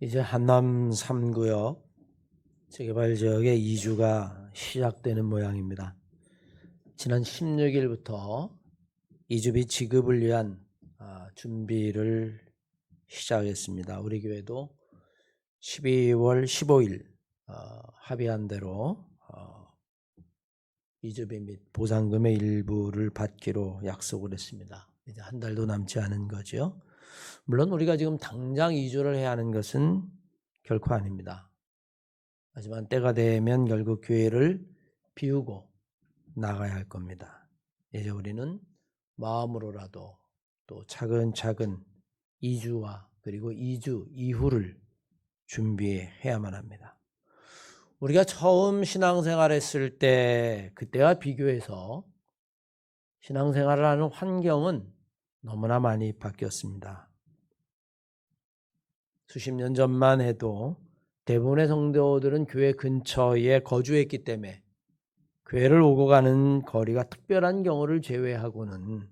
이제 한남 3구역 재개발 지역의 이주가 시작되는 모양입니다. 지난 16일부터 이주비 지급을 위한 준비를 시작했습니다. 우리 교회도 12월 15일 합의한 대로 이주비 및 보상금의 일부를 받기로 약속을 했습니다. 이제 한 달도 남지 않은 거죠. 물론 우리가 지금 당장 이주를 해야 하는 것은 결코 아닙니다. 하지만 때가 되면 결국 교회를 비우고 나가야 할 겁니다. 이제 우리는 마음으로라도 또 차근차근 이주와 그리고 이주 이후를 준비해야만 합니다. 우리가 처음 신앙생활 했을 때 그때와 비교해서 신앙생활을 하는 환경은 너무나 많이 바뀌었습니다. 수십 년 전만 해도 대부분의 성도들은 교회 근처에 거주했기 때문에 교회를 오고 가는 거리가 특별한 경우를 제외하고는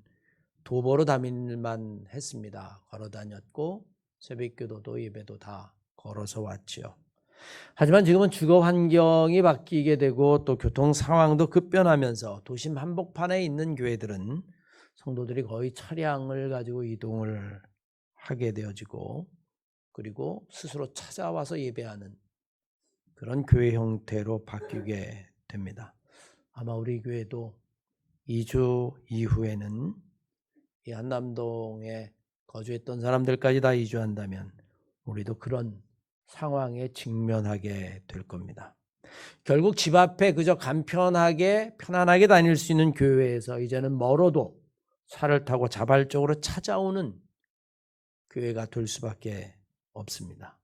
도보로 다닐만 했습니다. 걸어 다녔고 새벽기도도 예배도 다 걸어서 왔죠. 하지만 지금은 주거 환경이 바뀌게 되고 또 교통 상황도 급변하면서 도심 한복판에 있는 교회들은 성도들이 거의 차량을 가지고 이동을 하게 되어지고 그리고 스스로 찾아와서 예배하는 그런 교회 형태로 바뀌게 됩니다. 아마 우리 교회도 2주 이후에는 이 한남동에 거주했던 사람들까지 다 이주한다면 우리도 그런 상황에 직면하게 될 겁니다. 결국 집 앞에 그저 간편하게 편안하게 다닐 수 있는 교회에서 이제는 멀어도 차를 타고 자발적으로 찾아오는 교회가 될 수밖에 없습니다.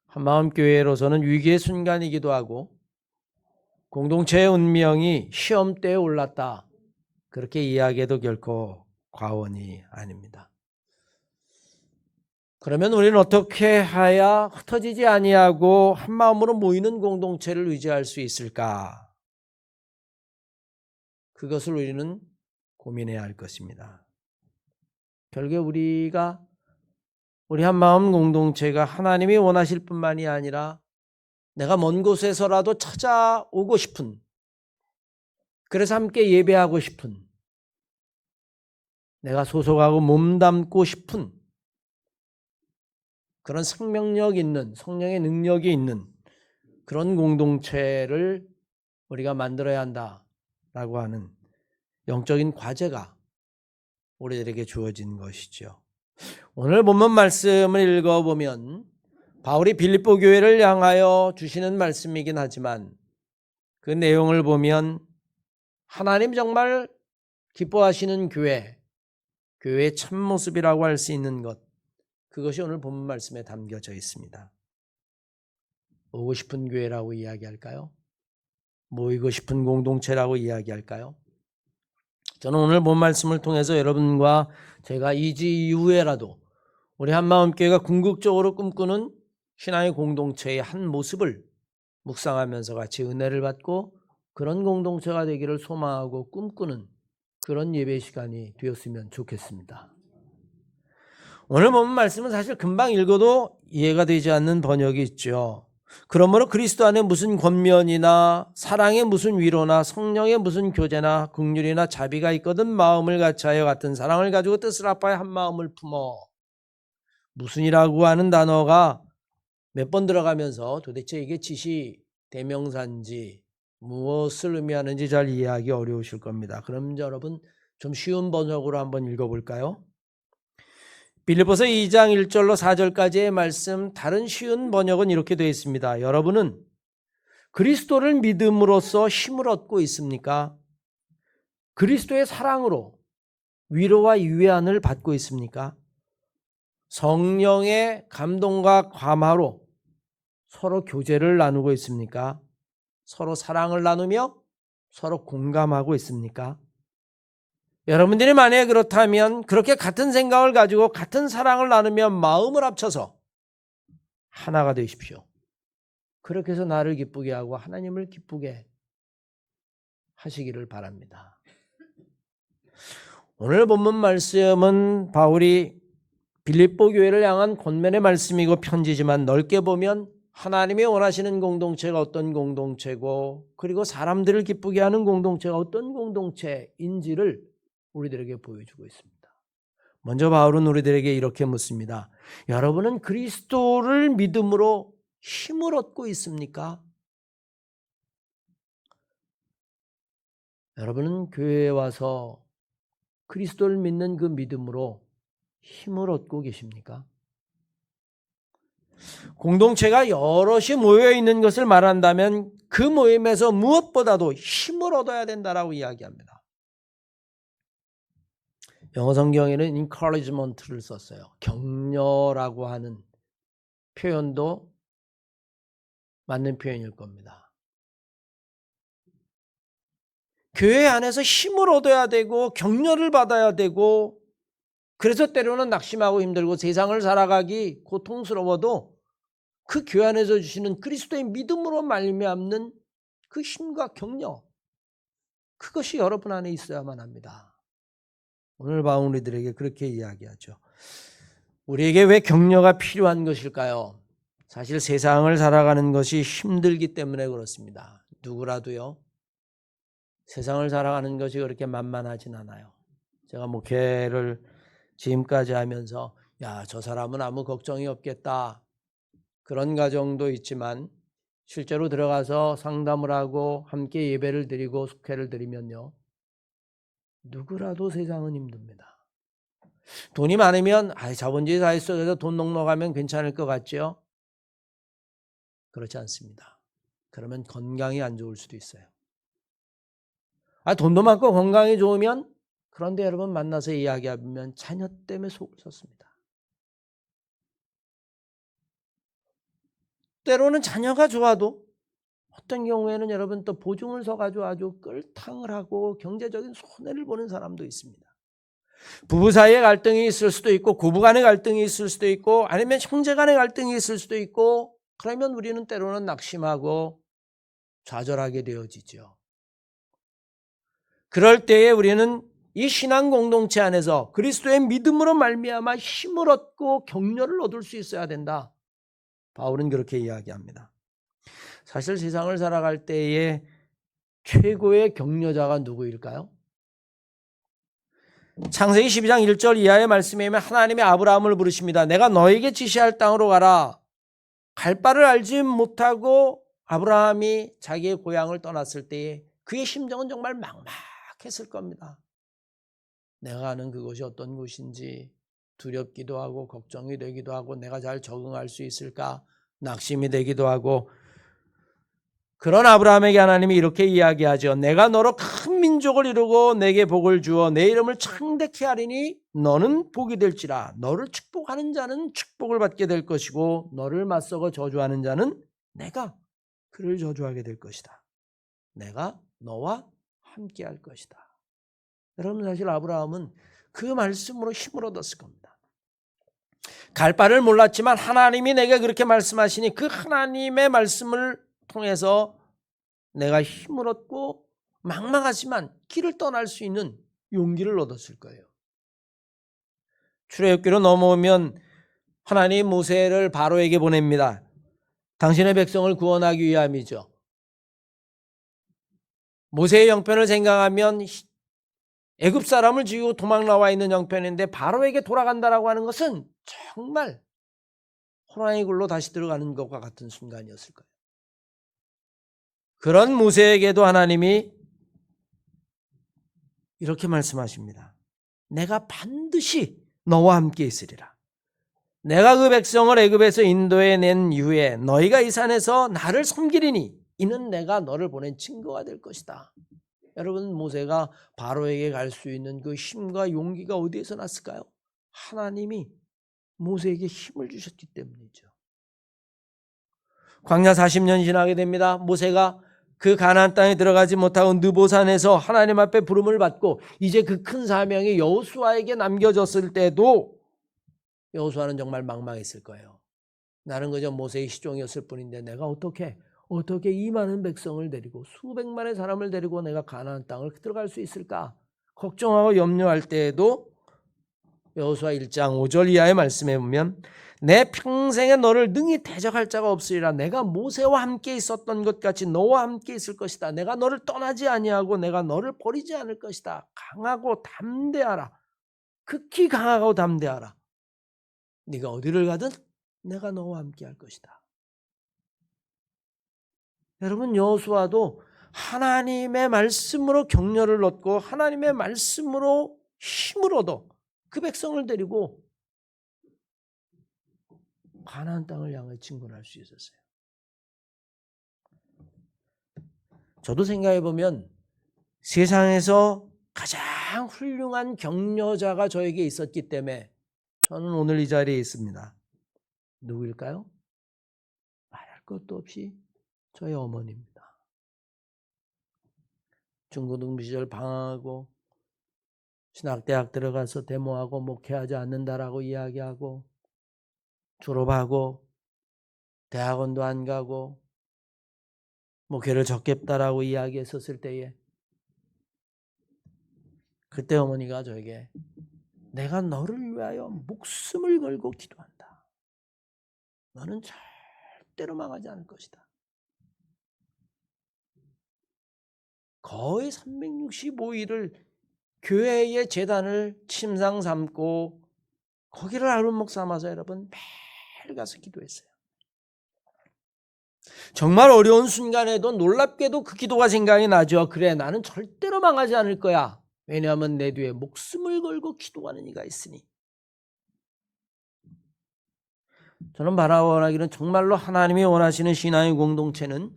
한마음교회로서는 위기의 순간이기도 하고 공동체의 운명이 시험대에 올랐다. 그렇게 이야기해도 결코 과언이 아닙니다. 그러면 우리는 어떻게 해야 흩어지지 아니하고 한마음으로 모이는 공동체를 유지할 수 있을까? 그것을 우리는 고민해야 할 것입니다. 결국 우리 한마음 공동체가 하나님이 원하실 뿐만이 아니라 내가 먼 곳에서라도 찾아오고 싶은, 그래서 함께 예배하고 싶은, 내가 소속하고 몸담고 싶은 그런 생명력 있는, 성령의 능력이 있는 그런 공동체를 우리가 만들어야 한다라고 하는 영적인 과제가 우리들에게 주어진 것이죠. 오늘 본문 말씀을 읽어보면 바울이 빌립보 교회를 향하여 주시는 말씀이긴 하지만 그 내용을 보면 하나님 정말 기뻐하시는 교회의 참모습이라고 할 수 있는 것, 그것이 오늘 본문 말씀에 담겨져 있습니다. 오고 싶은 교회라고 이야기할까요? 모이고 싶은 공동체라고 이야기할까요? 저는 오늘 본 말씀을 통해서 여러분과 제가 이지 이후에라도 우리 한마음교회가 궁극적으로 꿈꾸는 신앙의 공동체의 한 모습을 묵상하면서 같이 은혜를 받고 그런 공동체가 되기를 소망하고 꿈꾸는 그런 예배 시간이 되었으면 좋겠습니다. 오늘 본 말씀은 사실 금방 읽어도 이해가 되지 않는 번역이 있죠. 그러므로 그리스도 안에 무슨 권면이나 사랑의 무슨 위로나 성령의 무슨 교제나 긍휼이나 자비가 있거든 마음을 같이하여 같은 사랑을 가지고 뜻을 합하여 한 마음을 품어. 무슨이라고 하는 단어가 몇 번 들어가면서 도대체 이게 지시 대명사인지 무엇을 의미하는지 잘 이해하기 어려우실 겁니다. 그럼 여러분 좀 쉬운 번역으로 한번 읽어볼까요? 빌립보서 2장 1절로 4절까지의 말씀, 다른 쉬운 번역은 이렇게 되어 있습니다. 여러분은 그리스도를 믿음으로써 힘을 얻고 있습니까? 그리스도의 사랑으로 위로와 유애안을 받고 있습니까? 성령의 감동과 감화로 서로 교제를 나누고 있습니까? 서로 사랑을 나누며 서로 공감하고 있습니까? 여러분들이 만약에 그렇다면 그렇게 같은 생각을 가지고 같은 사랑을 나누며 마음을 합쳐서 하나가 되십시오. 그렇게 해서 나를 기쁘게 하고 하나님을 기쁘게 하시기를 바랍니다. 오늘 본문 말씀은 바울이 빌립보 교회를 향한 권면의 말씀이고 편지지만 넓게 보면 하나님이 원하시는 공동체가 어떤 공동체고 그리고 사람들을 기쁘게 하는 공동체가 어떤 공동체인지를 우리들에게 보여주고 있습니다. 먼저 바울은 우리들에게 이렇게 묻습니다. 여러분은 그리스도를 믿음으로 힘을 얻고 있습니까? 여러분은 교회에 와서 그리스도를 믿는 그 믿음으로 힘을 얻고 계십니까? 공동체가 여럿이 모여 있는 것을 말한다면 그 모임에서 무엇보다도 힘을 얻어야 된다라고 이야기합니다. 영어 성경에는 encouragement를 썼어요. 격려라고 하는 표현도 맞는 표현일 겁니다. 교회 안에서 힘을 얻어야 되고 격려를 받아야 되고 그래서 때로는 낙심하고 힘들고 세상을 살아가기 고통스러워도 그 교회 안에서 주시는 그리스도의 믿음으로 말미암는 그 힘과 격려 그것이 여러분 안에 있어야만 합니다. 오늘 바울 우리들에게 그렇게 이야기하죠. 우리에게 왜 격려가 필요한 것일까요? 사실 세상을 살아가는 것이 힘들기 때문에 그렇습니다. 누구라도요. 세상을 살아가는 것이 그렇게 만만하진 않아요. 제가 목회를 지금까지 하면서 저 사람은 아무 걱정이 없겠다. 그런 가정도 있지만 실제로 들어가서 상담을 하고 함께 예배를 드리고 숙회를 드리면요. 누구라도 세상은 힘듭니다. 돈이 많으면 자본주의 사회 속에서 돈 넉넉하면 괜찮을 것 같죠? 그렇지 않습니다. 그러면 건강이 안 좋을 수도 있어요. 돈도 많고 건강이 좋으면 그런데 여러분 만나서 이야기하면 자녀 때문에 속을 썩습니다. 때로는 자녀가 좋아도 어떤 경우에는 여러분 또 보증을 서가지고 아주 끌탕을 하고 경제적인 손해를 보는 사람도 있습니다. 부부 사이에 갈등이 있을 수도 있고 고부 간의 갈등이 있을 수도 있고 아니면 형제 간의 갈등이 있을 수도 있고 그러면 우리는 때로는 낙심하고 좌절하게 되어지죠. 그럴 때에 우리는 이 신앙 공동체 안에서 그리스도의 믿음으로 말미암아 힘을 얻고 격려를 얻을 수 있어야 된다. 바울은 그렇게 이야기합니다. 사실 세상을 살아갈 때에 최고의 격려자가 누구일까요? 창세기 12장 1절 이하의 말씀에 의하면 하나님이 아브라함을 부르십니다. 내가 너에게 지시할 땅으로 가라. 갈 바를 알지 못하고 아브라함이 자기의 고향을 떠났을 때에 그의 심정은 정말 막막했을 겁니다. 내가 가는 그곳이 어떤 곳인지 두렵기도 하고 걱정이 되기도 하고 내가 잘 적응할 수 있을까 낙심이 되기도 하고 그런 아브라함에게 하나님이 이렇게 이야기하죠. 내가 너로 큰 민족을 이루고 내게 복을 주어 내 이름을 창대케 하리니 너는 복이 될지라. 너를 축복하는 자는 축복을 받게 될 것이고 너를 맞서고 저주하는 자는 내가 그를 저주하게 될 것이다. 내가 너와 함께 할 것이다. 여러분 사실 아브라함은 그 말씀으로 힘을 얻었을 겁니다. 갈 바를 몰랐지만 하나님이 내게 그렇게 말씀하시니 그 하나님의 말씀을 통해서 내가 힘을 얻고 막막하지만 길을 떠날 수 있는 용기를 얻었을 거예요. 출애굽기로 넘어오면 하나님 모세를 바로에게 보냅니다. 당신의 백성을 구원하기 위함이죠. 모세의 형편을 생각하면 애굽 사람을 지고 도망 나와 있는 형편인데 바로에게 돌아간다라고 하는 것은 정말 호랑이 굴로 다시 들어가는 것과 같은 순간이었을 거예요. 그런 모세에게도 하나님이 이렇게 말씀하십니다. 내가 반드시 너와 함께 있으리라. 내가 그 백성을 애굽에서 인도해 낸 이후에 너희가 이 산에서 나를 섬기리니 이는 내가 너를 보낸 증거가 될 것이다. 여러분 모세가 바로에게 갈 수 있는 그 힘과 용기가 어디에서 났을까요? 하나님이 모세에게 힘을 주셨기 때문이죠. 광야 40년 지나게 됩니다. 모세가 그 가나안 땅에 들어가지 못하고 느보산에서 하나님 앞에 부름을 받고 이제 그 큰 사명이 여호수아에게 남겨졌을 때도 여호수아는 정말 망망했을 거예요. 나는 그저 모세의 시종이었을 뿐인데 내가 어떻게 이 많은 백성을 데리고 수백만의 사람을 데리고 내가 가나안 땅을 들어갈 수 있을까 걱정하고 염려할 때에도 여호수아 1장 5절 이하의 말씀에 보면 내 평생에 너를 능히 대적할 자가 없으리라. 내가 모세와 함께 있었던 것 같이 너와 함께 있을 것이다. 내가 너를 떠나지 아니하고 내가 너를 버리지 않을 것이다. 강하고 담대하라. 극히 강하고 담대하라. 네가 어디를 가든 내가 너와 함께 할 것이다. 여러분, 여호수아도 하나님의 말씀으로 격려를 얻고 하나님의 말씀으로 힘을 얻어 그 백성을 데리고 가나안 땅을 향해 진군할 수 있었어요. 저도 생각해 보면 세상에서 가장 훌륭한 격려자가 저에게 있었기 때문에 저는 오늘 이 자리에 있습니다. 누구일까요? 말할 것도 없이 저희 어머니입니다. 중고등부 시절 방황하고 신학대학 들어가서 데모하고 목회하지 않는다라고 이야기하고 졸업하고 대학원도 안 가고 목회를 적겠다라고 이야기했었을 때에 그때 어머니가 저에게 내가 너를 위하여 목숨을 걸고 기도한다. 너는 절대로 망하지 않을 것이다. 거의 365일을 교회의 재단을 침상 삼고 거기를 아름목 삼아서 여러분 매일 가서 기도했어요. 정말 어려운 순간에도 놀랍게도 그 기도가 생각이 나죠. 그래, 나는 절대로 망하지 않을 거야. 왜냐하면 내 뒤에 목숨을 걸고 기도하는 이가 있으니. 저는 바라원하기는 정말로 하나님이 원하시는 신앙의 공동체는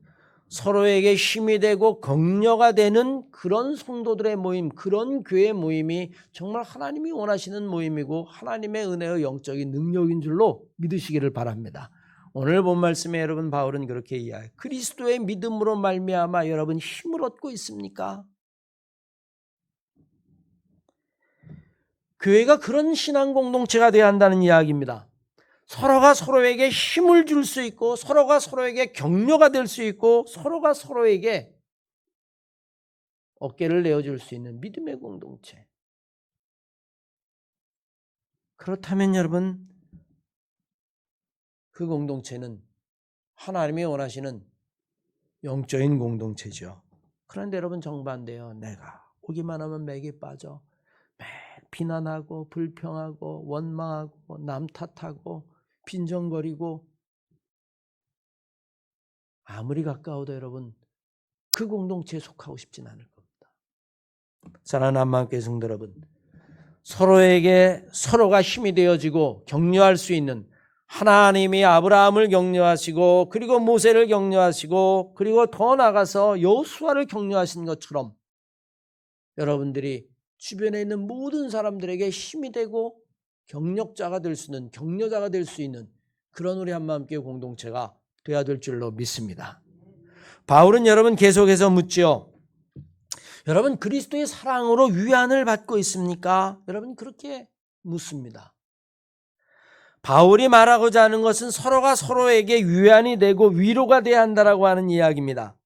서로에게 힘이 되고 격려가 되는 그런 성도들의 모임, 그런 교회 모임이 정말 하나님이 원하시는 모임이고 하나님의 은혜의 영적인 능력인 줄로 믿으시기를 바랍니다. 오늘 본 말씀에 여러분 바울은 그렇게 이야기해요. 그리스도의 믿음으로 말미암아 여러분 힘을 얻고 있습니까? 교회가 그런 신앙 공동체가 되어야 한다는 이야기입니다. 서로가 서로에게 힘을 줄 수 있고 서로가 서로에게 격려가 될 수 있고 서로가 서로에게 어깨를 내어줄 수 있는 믿음의 공동체. 그렇다면 여러분 그 공동체는 하나님이 원하시는 영적인 공동체죠. 그런데 여러분 정반대요. 내가 오기만 하면 맥이 빠져 매일 비난하고 불평하고 원망하고 남 탓하고 빈정거리고 아무리 가까워도 여러분 그 공동체에 속하고 싶진 않을 겁니다. 사랑하는 한마음교회 성도 여러분, 서로에게 서로가 힘이 되어지고 격려할 수 있는 하나님이 아브라함을 격려하시고 그리고 모세를 격려하시고 그리고 더 나아가서 여호수아를 격려하신 것처럼 여러분들이 주변에 있는 모든 사람들에게 힘이 되고 경력자가 될 수 있는, 격려자가 될 수 있는 그런 우리 한마음교회 공동체가 되어야 될 줄로 믿습니다. 바울은 여러분 계속해서 묻죠. 여러분 그리스도의 사랑으로 위안을 받고 있습니까? 여러분 그렇게 묻습니다. 바울이 말하고자 하는 것은 서로가 서로에게 위안이 되고 위로가 돼야 한다라고 하는 이야기입니다.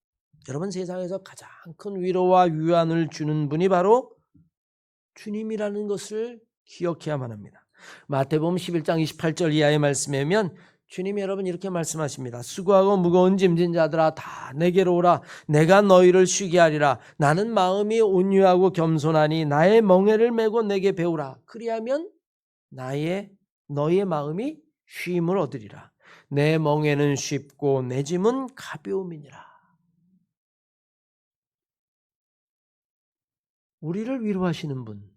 여러분 세상에서 가장 큰 위로와 위안을 주는 분이 바로 주님이라는 것을 기억해야만 합니다. 마태복음 11장 28절 이하의 말씀에 보면 주님이 여러분 이렇게 말씀하십니다. 수고하고 무거운 짐진 자들아 다 내게로 오라. 내가 너희를 쉬게 하리라. 나는 마음이 온유하고 겸손하니 나의 멍에를 메고 내게 배우라. 그리하면 너희의 마음이 쉼을 얻으리라. 내 멍에는 쉽고 내 짐은 가벼움이니라. 우리를 위로하시는 분,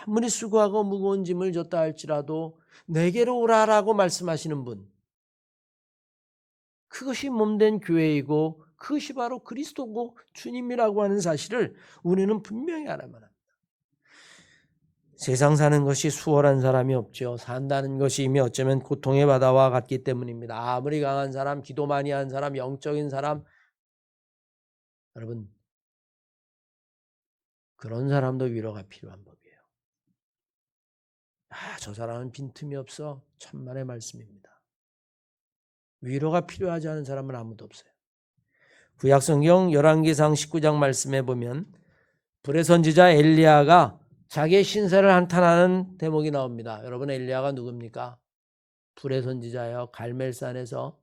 아무리 수고하고 무거운 짐을 졌다 할지라도 내게로 오라라고 말씀하시는 분, 그것이 몸된 교회이고 그것이 바로 그리스도고 주님이라고 하는 사실을 우리는 분명히 알아야만 합니다. 세상 사는 것이 수월한 사람이 없죠. 산다는 것이 이미 어쩌면 고통의 바다와 같기 때문입니다. 아무리 강한 사람, 기도 많이 한 사람, 영적인 사람, 여러분 그런 사람도 위로가 필요한 법이에요. 저 사람은 빈틈이 없어. 천만의 말씀입니다. 위로가 필요하지 않은 사람은 아무도 없어요. 구약성경 열왕기상 19장 말씀에 보면 불의 선지자 엘리야가 자기의 신세를 한탄하는 대목이 나옵니다. 여러분, 엘리야가 누굽니까? 불의 선지자예요. 갈멜산에서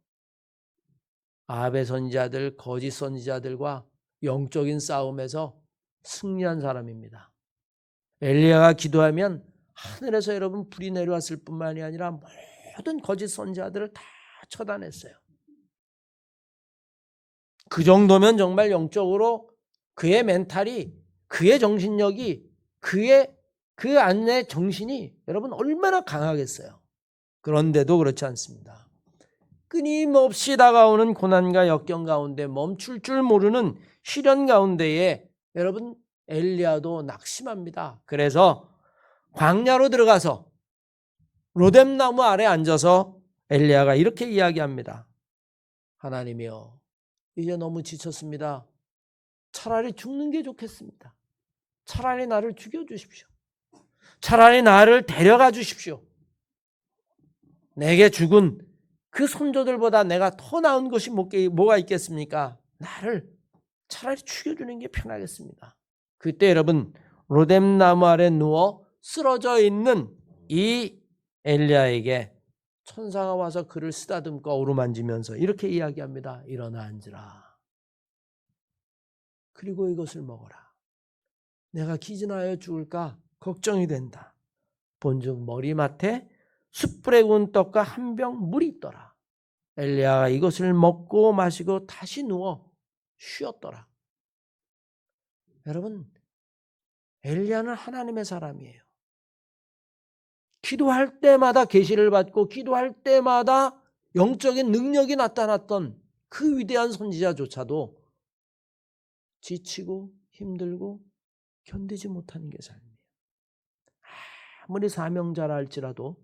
아합의 선지자들, 거짓 선지자들과 영적인 싸움에서 승리한 사람입니다. 엘리야가 기도하면 하늘에서 여러분 불이 내려왔을 뿐만이 아니라 모든 거짓 선지자들을 다 처단했어요. 그 정도면 정말 영적으로 그의 멘탈이, 그의 정신력이, 그 안의 정신이 여러분 얼마나 강하겠어요. 그런데도 그렇지 않습니다. 끊임없이 다가오는 고난과 역경 가운데 멈출 줄 모르는 시련 가운데에 여러분 엘리야도 낙심합니다. 그래서 광야로 들어가서 로뎀나무 아래 앉아서 엘리야가 이렇게 이야기합니다. 하나님이여, 이제 너무 지쳤습니다. 차라리 죽는 게 좋겠습니다. 차라리 나를 죽여주십시오. 차라리 나를 데려가 주십시오. 내게 죽은 그 손조들보다 내가 더 나은 것이 뭐가 있겠습니까? 나를 차라리 죽여주는 게 편하겠습니다. 그때 여러분 로뎀나무 아래 누워 쓰러져 있는 이 엘리야에게 천사가 와서 그를 쓰다듬고 어루만지면서 이렇게 이야기합니다. 일어나 앉으라. 그리고 이것을 먹어라. 내가 기진하여 죽을까 걱정이 된다. 본즉 머리맡에 숯불에 구운 떡과 한 병 물이 있더라. 엘리야가 이것을 먹고 마시고 다시 누워 쉬었더라. 여러분, 엘리야는 하나님의 사람이에요. 기도할 때마다 계시를 받고 기도할 때마다 영적인 능력이 나타났던 그 위대한 선지자조차도 지치고 힘들고 견디지 못하는 게 삶이에요. 아무리 사명자라 할지라도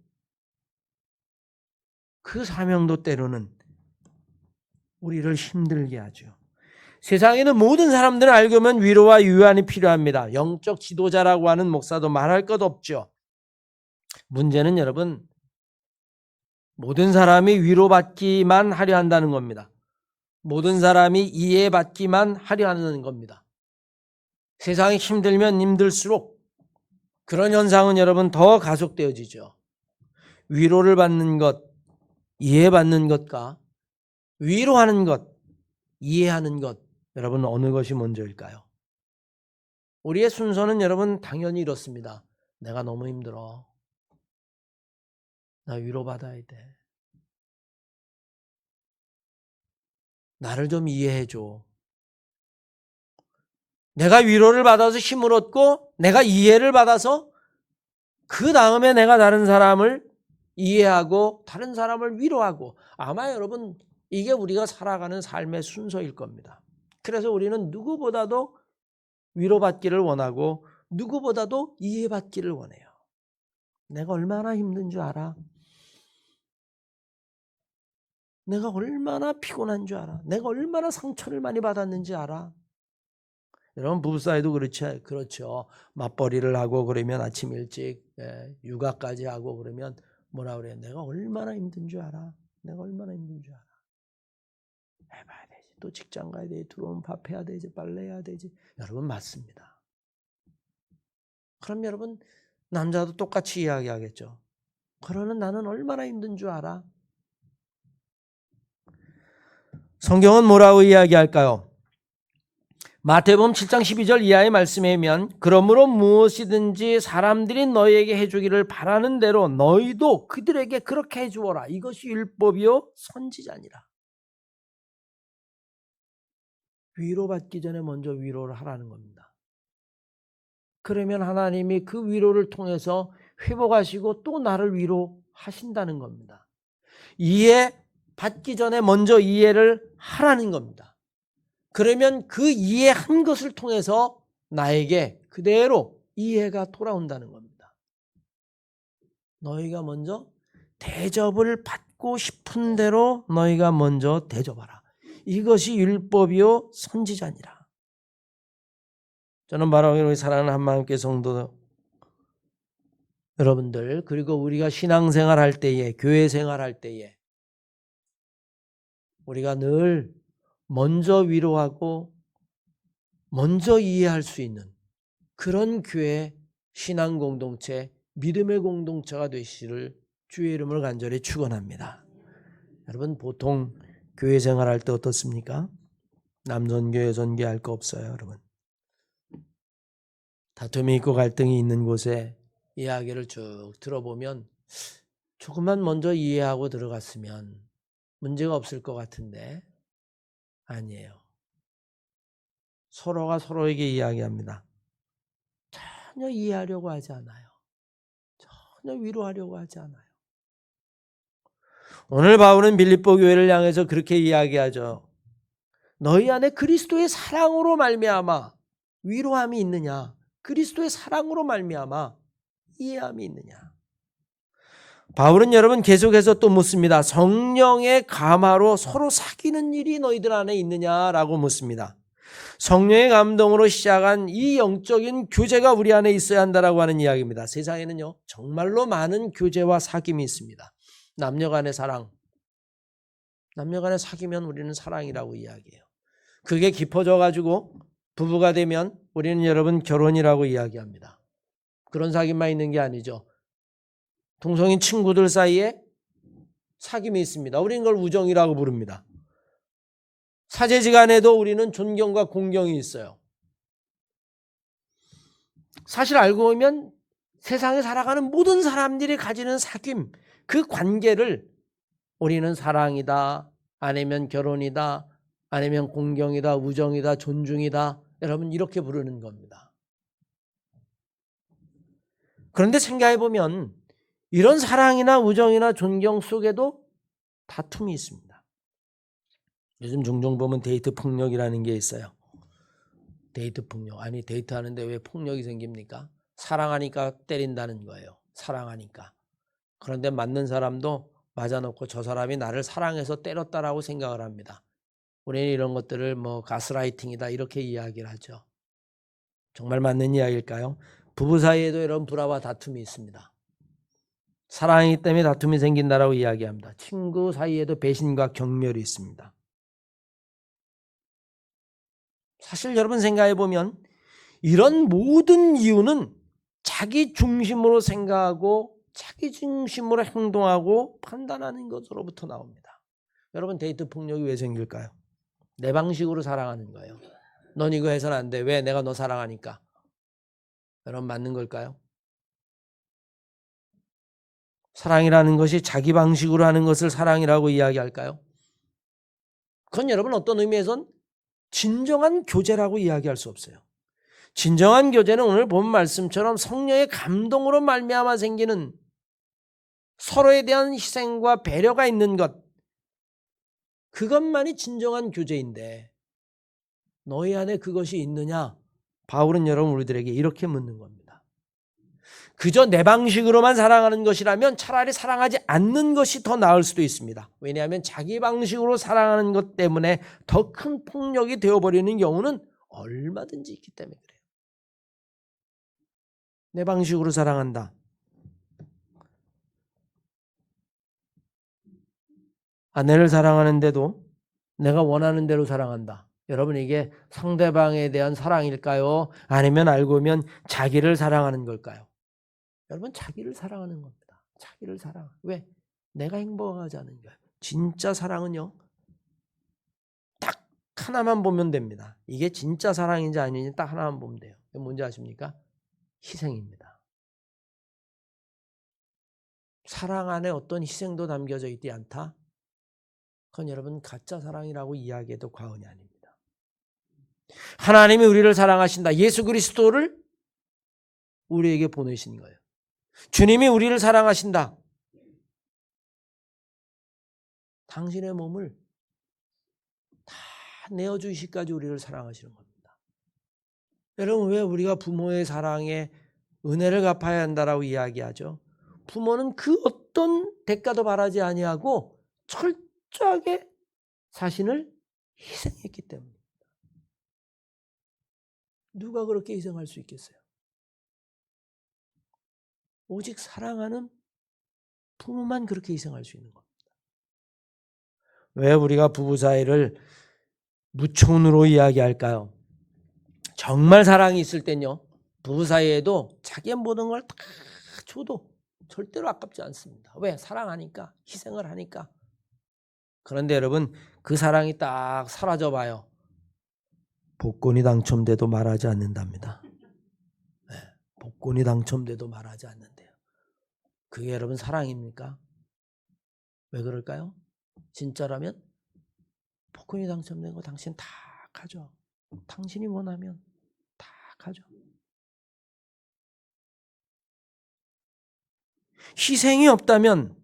그 사명도 때로는 우리를 힘들게 하죠. 세상에는 모든 사람들은 알고 보면 위로와 유안이 필요합니다. 영적 지도자라고 하는 목사도 말할 것 없죠. 문제는 여러분, 모든 사람이 위로받기만 하려 한다는 겁니다. 모든 사람이 이해받기만 하려 하는 겁니다. 세상이 힘들면 힘들수록 그런 현상은 여러분 더 가속되어지죠. 위로를 받는 것, 이해받는 것과 위로하는 것, 이해하는 것, 여러분 어느 것이 먼저일까요? 우리의 순서는 여러분 당연히 이렇습니다. 내가 너무 힘들어. 나 위로받아야 돼. 나를 좀 이해해줘. 내가 위로를 받아서 힘을 얻고 내가 이해를 받아서 그 다음에 내가 다른 사람을 이해하고 다른 사람을 위로하고, 아마 여러분 이게 우리가 살아가는 삶의 순서일 겁니다. 그래서 우리는 누구보다도 위로받기를 원하고 누구보다도 이해받기를 원해요. 내가 얼마나 힘든 줄 알아? 내가 얼마나 피곤한 줄 알아? 내가 얼마나 상처를 많이 받았는지 알아? 여러분 부부 사이도 그렇죠. 맞벌이를 하고 그러면 아침 일찍 육아까지 하고 그러면 뭐라 그래요? 내가 얼마나 힘든 줄 알아? 내가 얼마나 힘든 줄 알아? 해봐야 되지. 또 직장 가야 되지. 들어오면 밥 해야 되지. 빨래 해야 되지. 여러분 맞습니다. 그럼 여러분 남자도 똑같이 이야기하겠죠. 그러는 나는 얼마나 힘든 줄 알아? 성경은 뭐라고 이야기할까요? 마태복음 7장 12절 이하의 말씀에 의하면 그러므로 무엇이든지 사람들이 너희에게 해주기를 바라는 대로 너희도 그들에게 그렇게 해주어라. 이것이 율법이요 선지자니라. 위로받기 전에 먼저 위로를 하라는 겁니다. 그러면 하나님이 그 위로를 통해서 회복하시고 또 나를 위로하신다는 겁니다. 이해받기 전에 먼저 이해를 하라는 겁니다. 그러면 그 이해한 것을 통해서 나에게 그대로 이해가 돌아온다는 겁니다. 너희가 먼저 대접을 받고 싶은 대로 너희가 먼저 대접하라. 이것이 율법이요 선지자니라. 저는 바로 우리 사랑하는 한마음교회 성도 여러분들, 그리고 우리가 신앙생활 할 때에, 교회 생활할 때에 우리가 늘 먼저 위로하고 먼저 이해할 수 있는 그런 교회 신앙 공동체, 믿음의 공동체가 되시기를 주의 이름으로 간절히 축원합니다. 여러분 보통 교회 생활할 때 어떻습니까? 남선교 여선교 할 거 없어요, 여러분. 다툼이 있고 갈등이 있는 곳에 이야기를 쭉 들어보면 조금만 먼저 이해하고 들어갔으면 문제가 없을 것 같은데 아니에요. 서로가 서로에게 이야기합니다. 전혀 이해하려고 하지 않아요. 전혀 위로하려고 하지 않아요. 오늘 바울은 빌립보 교회를 향해서 그렇게 이야기하죠. 너희 안에 그리스도의 사랑으로 말미암아 위로함이 있느냐? 그리스도의 사랑으로 말미암아 이해함이 있느냐? 바울은 여러분 계속해서 또 묻습니다. 성령의 감화로 서로 사귀는 일이 너희들 안에 있느냐라고 묻습니다. 성령의 감동으로 시작한 이 영적인 교제가 우리 안에 있어야 한다라고 하는 이야기입니다. 세상에는요 정말로 많은 교제와 사귐이 있습니다. 남녀간의 사랑, 남녀간의 사귀면 우리는 사랑이라고 이야기해요. 그게 깊어져 가지고 부부가 되면 우리는 여러분 결혼이라고 이야기합니다. 그런 사귐만 있는 게 아니죠. 동성인 친구들 사이에 사귐이 있습니다. 우리는 그걸 우정이라고 부릅니다. 사제지간에도 우리는 존경과 공경이 있어요. 사실 알고 보면 세상에 살아가는 모든 사람들이 가지는 사귐, 그 관계를 우리는 사랑이다, 아니면 결혼이다, 아니면 공경이다, 우정이다, 존중이다, 여러분 이렇게 부르는 겁니다. 그런데 생각해 보면 이런 사랑이나 우정이나 존경 속에도 다툼이 있습니다. 요즘 종종 보면 데이트 폭력이라는 게 있어요. 데이트 폭력. 아니 데이트하는데 왜 폭력이 생깁니까? 사랑하니까 때린다는 거예요. 사랑하니까. 그런데 맞는 사람도 맞아놓고 저 사람이 나를 사랑해서 때렸다라고 생각을 합니다. 우리는 이런 것들을 뭐 가스라이팅이다 이렇게 이야기를 하죠. 정말 맞는 이야기일까요? 부부 사이에도 이런 불화와 다툼이 있습니다. 사랑이기 때문에 다툼이 생긴다라고 이야기합니다. 친구 사이에도 배신과 경멸이 있습니다. 사실 여러분 생각해 보면 이런 모든 이유는 자기 중심으로 생각하고 자기 중심으로 행동하고 판단하는 것으로부터 나옵니다. 여러분 데이트 폭력이 왜 생길까요? 내 방식으로 사랑하는 거예요. 넌 이거 해서는 안 돼. 왜? 내가 너 사랑하니까. 여러분 맞는 걸까요? 사랑이라는 것이 자기 방식으로 하는 것을 사랑이라고 이야기할까요? 그건 여러분 어떤 의미에선 진정한 교제라고 이야기할 수 없어요. 진정한 교제는 오늘 본 말씀처럼 성령의 감동으로 말미암아 생기는 서로에 대한 희생과 배려가 있는 것, 그것만이 진정한 교제인데 너희 안에 그것이 있느냐? 바울은 여러분 우리들에게 이렇게 묻는 겁니다. 그저 내 방식으로만 사랑하는 것이라면 차라리 사랑하지 않는 것이 더 나을 수도 있습니다. 왜냐하면 자기 방식으로 사랑하는 것 때문에 더 큰 폭력이 되어버리는 경우는 얼마든지 있기 때문에 그래요. 내 방식으로 사랑한다. 아내를 사랑하는데도 내가 원하는 대로 사랑한다. 여러분 이게 상대방에 대한 사랑일까요? 아니면 알고 보면 자기를 사랑하는 걸까요? 여러분 자기를 사랑하는 겁니다. 자기를 사랑. 왜? 내가 행복하지 않은 거예요. 진짜 사랑은요. 딱 하나만 보면 됩니다. 이게 진짜 사랑인지 아닌지 딱 하나만 보면 돼요. 뭔지 아십니까? 희생입니다. 사랑 안에 어떤 희생도 담겨져 있지 않다? 그건 여러분 가짜 사랑이라고 이야기해도 과언이 아닙니다. 하나님이 우리를 사랑하신다. 예수 그리스도를 우리에게 보내신 거예요. 주님이 우리를 사랑하신다. 당신의 몸을 다 내어주시기까지 우리를 사랑하시는 겁니다. 여러분 왜 우리가 부모의 사랑에 은혜를 갚아야 한다라고 이야기하죠? 부모는 그 어떤 대가도 바라지 아니하고 철저하게 자신을 희생했기 때문입니다. 누가 그렇게 희생할 수 있겠어요? 오직 사랑하는 부모만 그렇게 희생할 수 있는 겁니다. 왜 우리가 부부 사이를 무촌으로 이야기할까요? 정말 사랑이 있을 땐요. 부부 사이에도 자기의 모든 걸 다 줘도 절대로 아깝지 않습니다. 왜? 사랑하니까, 희생을 하니까. 그런데 여러분, 그 사랑이 딱 사라져 봐요. 복권이 당첨돼도 말하지 않는답니다. 네, 복권이 당첨돼도 말하지 않는데요. 그게 여러분 사랑입니까? 왜 그럴까요? 진짜라면 복권이 당첨된 거 당신 다 가져. 당신이 원하면 다 가져. 희생이 없다면,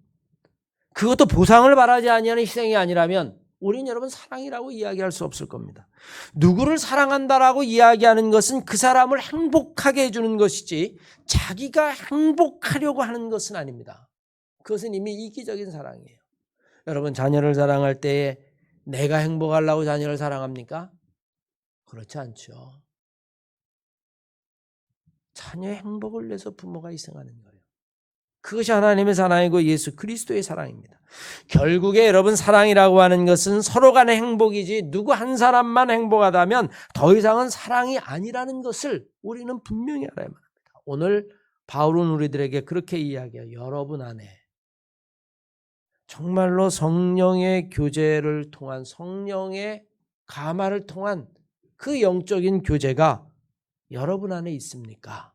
그것도 보상을 바라지 아니하는 희생이 아니라면 우리는 여러분 사랑이라고 이야기할 수 없을 겁니다. 누구를 사랑한다라고 이야기하는 것은 그 사람을 행복하게 해주는 것이지 자기가 행복하려고 하는 것은 아닙니다. 그것은 이미 이기적인 사랑이에요. 여러분, 자녀를 사랑할 때에 내가 행복하려고 자녀를 사랑합니까? 그렇지 않죠. 자녀의 행복을 위해서 부모가 희생하는 거예요. 그것이 하나님의 사랑이고 예수 그리스도의 사랑입니다. 결국에 여러분, 사랑이라고 하는 것은 서로 간의 행복이지 누구 한 사람만 행복하다면 더 이상은 사랑이 아니라는 것을 우리는 분명히 알아야 합니다. 오늘 바울은 우리들에게 그렇게 이야기해요. 여러분 안에 정말로 성령의 교제를 통한, 성령의 감화를 통한 그 영적인 교제가 여러분 안에 있습니까?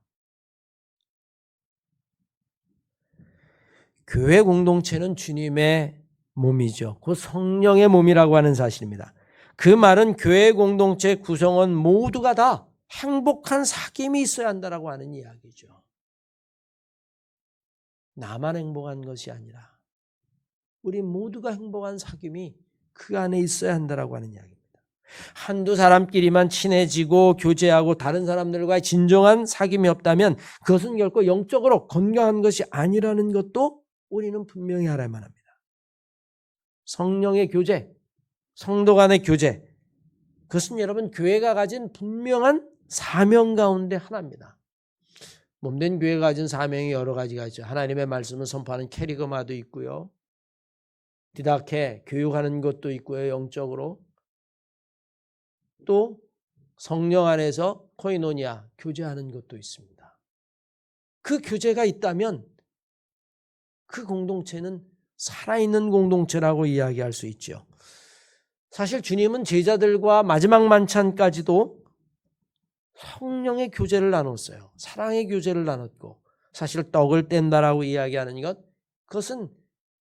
교회 공동체는 주님의 몸이죠. 그 성령의 몸이라고 하는 사실입니다. 그 말은 교회 공동체 구성원 모두가 다 행복한 사귐이 있어야 한다라고 하는 이야기죠. 나만 행복한 것이 아니라 우리 모두가 행복한 사귐이 그 안에 있어야 한다라고 하는 이야기입니다. 한두 사람끼리만 친해지고 교제하고 다른 사람들과의 진정한 사귐이 없다면 그것은 결코 영적으로 건강한 것이 아니라는 것도 우리는 분명히 알아야만 합니다. 성령의 교제, 성도 간의 교제, 그것은 여러분 교회가 가진 분명한 사명 가운데 하나입니다. 몸된 교회가 가진 사명이 여러 가지가 있죠. 하나님의 말씀을 선포하는 캐리그마도 있고요. 디다케, 교육하는 것도 있고요. 영적으로. 또 성령 안에서 코이노니아, 교제하는 것도 있습니다. 그 교제가 있다면 그 공동체는 살아있는 공동체라고 이야기할 수 있죠. 사실 주님은 제자들과 마지막 만찬까지도 성령의 교제를 나눴어요. 사랑의 교제를 나눴고, 사실 떡을 뗀다라고 이야기하는 것, 그것은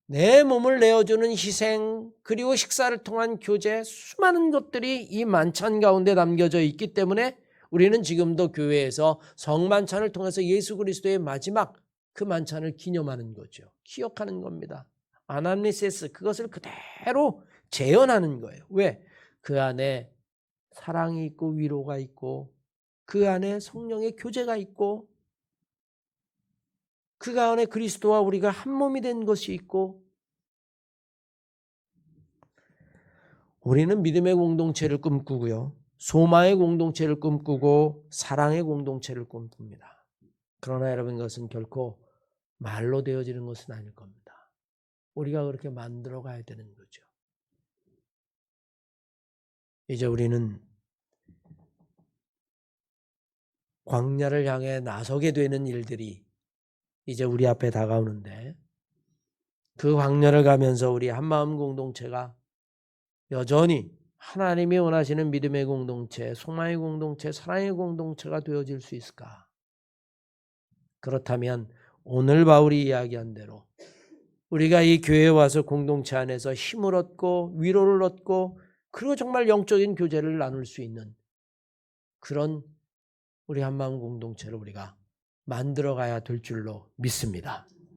내 몸을 내어주는 희생, 그리고 식사를 통한 교제, 수많은 것들이 이 만찬 가운데 담겨져 있기 때문에 우리는 지금도 교회에서 성만찬을 통해서 예수 그리스도의 마지막 그 만찬을 기념하는 거죠. 기억하는 겁니다. 아남네시스, 그것을 그대로 재현하는 거예요. 왜? 그 안에 사랑이 있고 위로가 있고 그 안에 성령의 교제가 있고 그 안에 그리스도와 우리가 한 몸이 된 것이 있고, 우리는 믿음의 공동체를 꿈꾸고요. 소망의 공동체를 꿈꾸고 사랑의 공동체를 꿈꿉니다. 그러나 여러분, 그것은 결코 말로 되어지는 것은 아닐 겁니다. 우리가 그렇게 만들어 가야 되는 거죠. 이제 우리는 광야를 향해 나서게 되는 일들이 이제 우리 앞에 다가오는데, 그 광야를 가면서 우리 한마음 공동체가 여전히 하나님이 원하시는 믿음의 공동체, 소망의 공동체, 사랑의 공동체가 되어질 수 있을까? 그렇다면 오늘 바울이 이야기한 대로 우리가 이 교회에 와서 공동체 안에서 힘을 얻고 위로를 얻고 그리고 정말 영적인 교제를 나눌 수 있는 그런 우리 한마음 공동체를 우리가 만들어 가야 될 줄로 믿습니다.